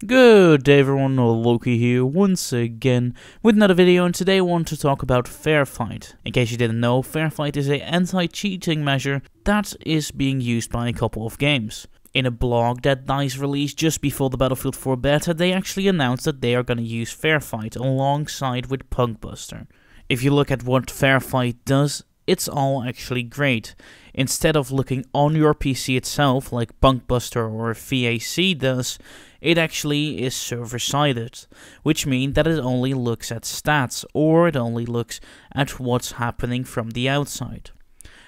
Good day everyone, Loki here once again with another video, and today I want to talk about FairFight. In case you didn't know, FairFight is an anti-cheating measure that is being used by a couple of games. In a blog that DICE released just before the Battlefield 4 beta, they actually announced that they are going to use FairFight alongside with Punkbuster. If you look at what FairFight does, it's all actually great. Instead of looking on your PC itself like Punkbuster or VAC does, it actually is server-sided, which means that it only looks at stats, or it only looks at what's happening from the outside.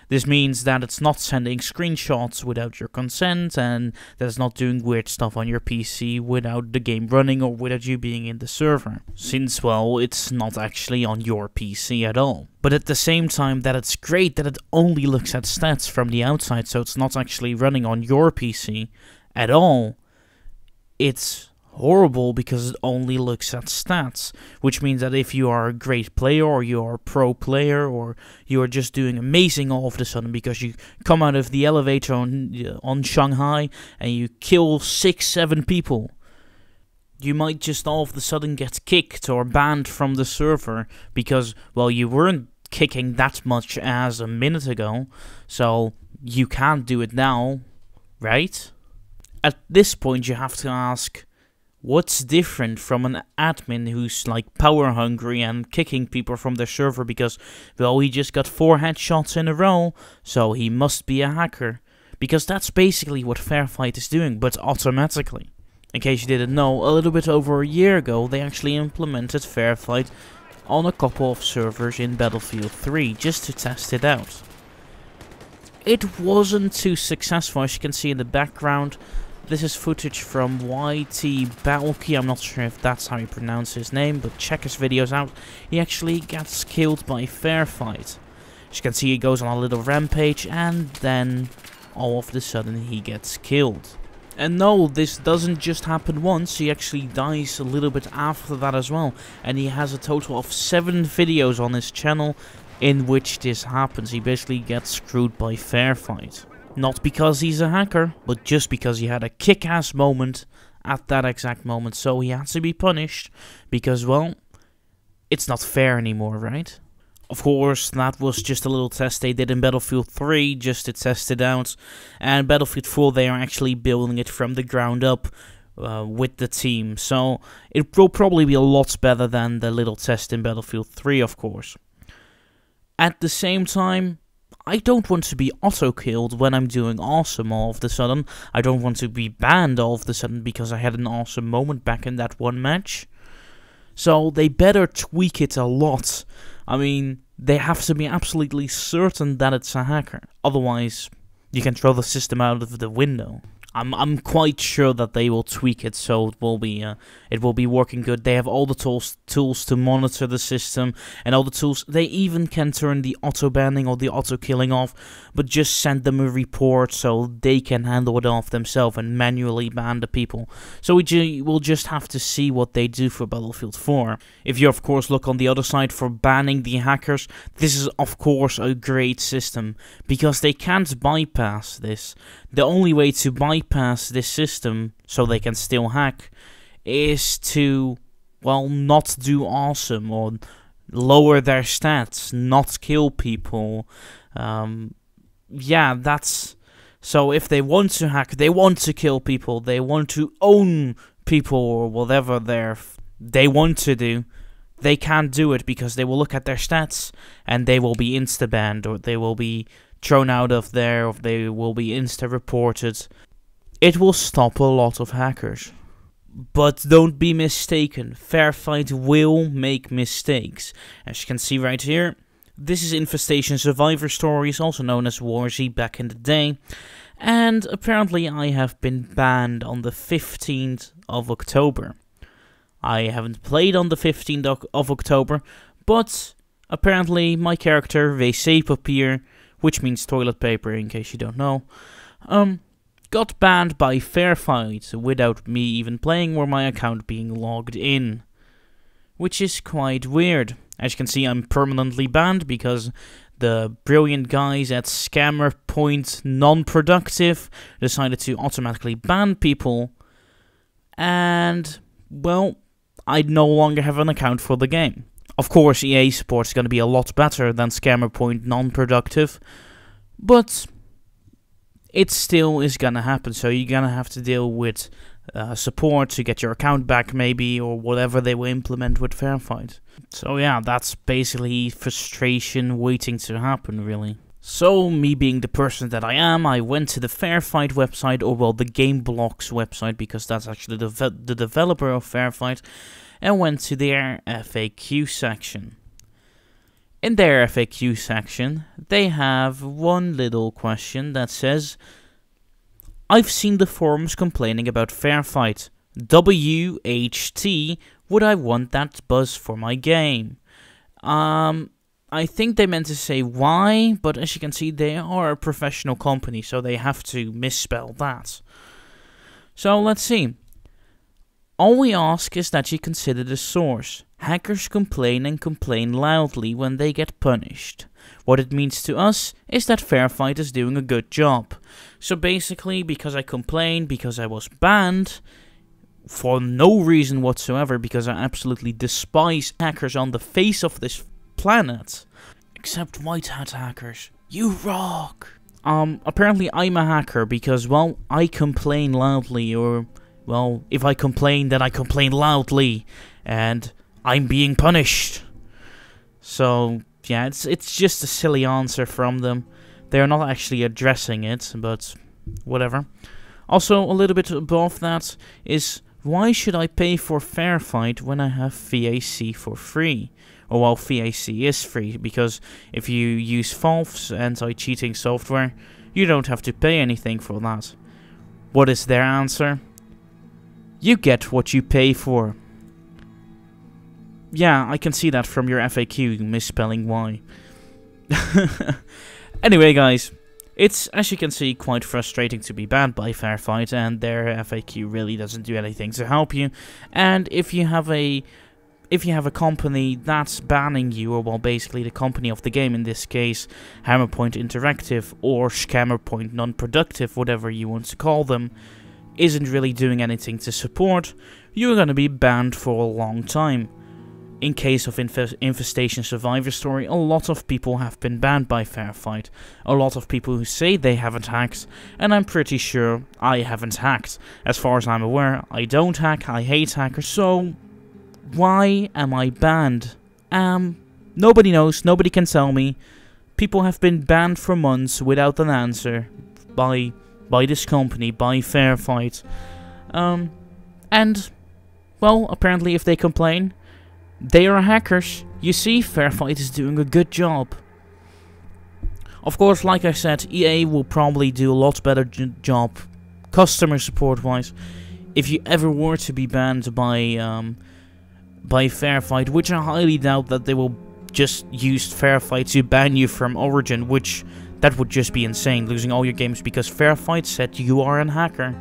This means that it's not sending screenshots without your consent, and that it's not doing weird stuff on your PC without the game running or without you being in the server, since, well, it's not actually on your PC at all. But at the same time, that it's great that it only looks at stats from the outside, so it's not actually running on your PC at all. It's horrible because it only looks at stats, which means that if you are a great player, or you are a pro player, or you are just doing amazing all of a sudden because you come out of the elevator on Shanghai and you kill 6-7 people, you might just all of a sudden get kicked or banned from the server because, well, you weren't kicking that much as a minute ago, so you can't do it now, right? At this point, you have to ask, what's different from an admin who's like power hungry and kicking people from their server because, well, he just got 4 headshots in a row, so he must be a hacker? Because that's basically what FairFight is doing, but automatically. In case you didn't know, a little bit over a year ago, they actually implemented FairFight on a couple of servers in Battlefield 3 just to test it out. It wasn't too successful, as you can see in the background. This is footage from ytbalki. I'm not sure if that's how you pronounce his name, but check his videos out. He actually gets killed by FairFight. As you can see, he goes on a little rampage, and then all of a sudden he gets killed. And no, this doesn't just happen once, he actually dies a little bit after that as well. And he has a total of 7 videos on his channel in which this happens. He basically gets screwed by FairFight. Not because he's a hacker, but just because he had a kick-ass moment at that exact moment. So he had to be punished because, well, it's not fair anymore, right? Of course, that was just a little test they did in Battlefield 3 just to test it out. And Battlefield 4, they are actually building it from the ground up with the team. So it will probably be a lot better than the little test in Battlefield 3, of course. At the same time, I don't want to be auto-killed when I'm doing awesome all of a sudden. I don't want to be banned all of a sudden because I had an awesome moment back in that one match. So they better tweak it a lot. I mean, they have to be absolutely certain that it's a hacker. Otherwise, you can throw the system out of the window. I'm quite sure that they will tweak it so it will be working good. They have all the tools to monitor the system and all the tools. They even can turn the auto banning or the auto killing off, but just send them a report so they can handle it off themselves and manually ban the people. So we'll just have to see what they do for Battlefield 4. If you of course look on the other side for banning the hackers, this is of course a great system because they can't bypass this. The only way to bypass this system so they can still hack is to, well, not do awesome or lower their stats, not kill people. Yeah, that's... So if they want to hack, they want to kill people, they want to own people or whatever they want to do, they can't do it because they will look at their stats and they will be insta-banned, or they will be thrown out of there, or they will be insta-reported. It will stop a lot of hackers. But don't be mistaken, FairFight will make mistakes. As you can see right here, this is Infestation Survivor Stories, also known as Warzy back in the day. And apparently I have been banned on the 15th of October. I haven't played on the 15th of October, but apparently my character, wc-papier, which means toilet paper in case you don't know, got banned by FairFight without me even playing or my account being logged in. Which is quite weird. As you can see, I'm permanently banned because the brilliant guys at Scammer Point Non-Productive decided to automatically ban people. and, well, I no longer have an account for the game. Of course, EA support is going to be a lot better than Scammer Point non-productive, but it still is going to happen, so you're going to have to deal with support to get your account back, maybe, or whatever they will implement with FairFight. So yeah, that's basically frustration waiting to happen, really. So, me being the person that I am, I went to the FairFight website, or well, the GameBlocks website, because that's actually the developer of FairFight, and went to their FAQ section. In their FAQ section, they have one little question that says, I've seen the forums complaining about FairFight. WHT, would I want that buzz for my game? I think they meant to say why, but as you can see, they are a professional company, so they have to misspell that. So let's see. All we ask is that you consider the source. Hackers complain and complain loudly when they get punished. What it means to us is that FairFight is doing a good job. So basically, because I complained, because I was banned, for no reason whatsoever, because I absolutely despise hackers on the face of this planet. Except white hat hackers. You rock! Apparently I'm a hacker because, well, I complain loudly, or, well, if I complain, then I complain loudly, and I'm being punished. So, yeah, it's just a silly answer from them. They're not actually addressing it, but whatever. Also, a little bit above that is, why should I pay for FairFight when I have VAC for free? Or well, VAC is free, because if you use Valve's anti-cheating software, you don't have to pay anything for that. What is their answer? You get what you pay for. Yeah, I can see that from your FAQ, misspelling Y. Anyway, guys, it's, as you can see, quite frustrating to be banned by FairFight, and their FAQ really doesn't do anything to help you. And if you have a company that's banning you, or well, basically the company of the game, in this case, Hammerpoint Interactive or Scammerpoint Non-Productive, whatever you want to call them, isn't really doing anything to support, you're gonna be banned for a long time. In case of Infestation Survivor Story, a lot of people have been banned by FairFight. A lot of people who say they haven't hacked, and I'm pretty sure I haven't hacked. As far as I'm aware, I don't hack, I hate hackers, so why am I banned? Nobody knows, nobody can tell me. People have been banned for months without an answer by this company, by FairFight. And, well, apparently if they complain, they are hackers. You see, FairFight is doing a good job. Of course, like I said, EA will probably do a lot better job, customer support-wise, if you ever were to be banned by FairFight, which I highly doubt that they will just use FairFight to ban you from Origin, which that would just be insane, losing all your games because FairFight said you are a hacker.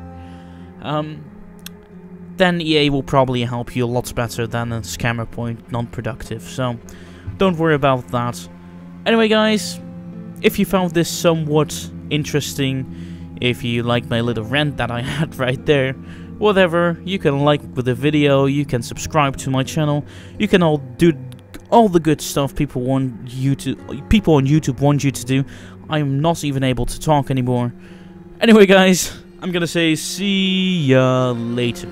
Then EA will probably help you a lot better than a Scammer Point non-productive, so don't worry about that. Anyway, guys, if you found this somewhat interesting, if you like my little rant that I had right there, whatever, you can like the video, you can subscribe to my channel, you can all do all the good stuff people on YouTube want you to do. I'm not even able to talk anymore. Anyway, guys, I'm gonna say see ya later.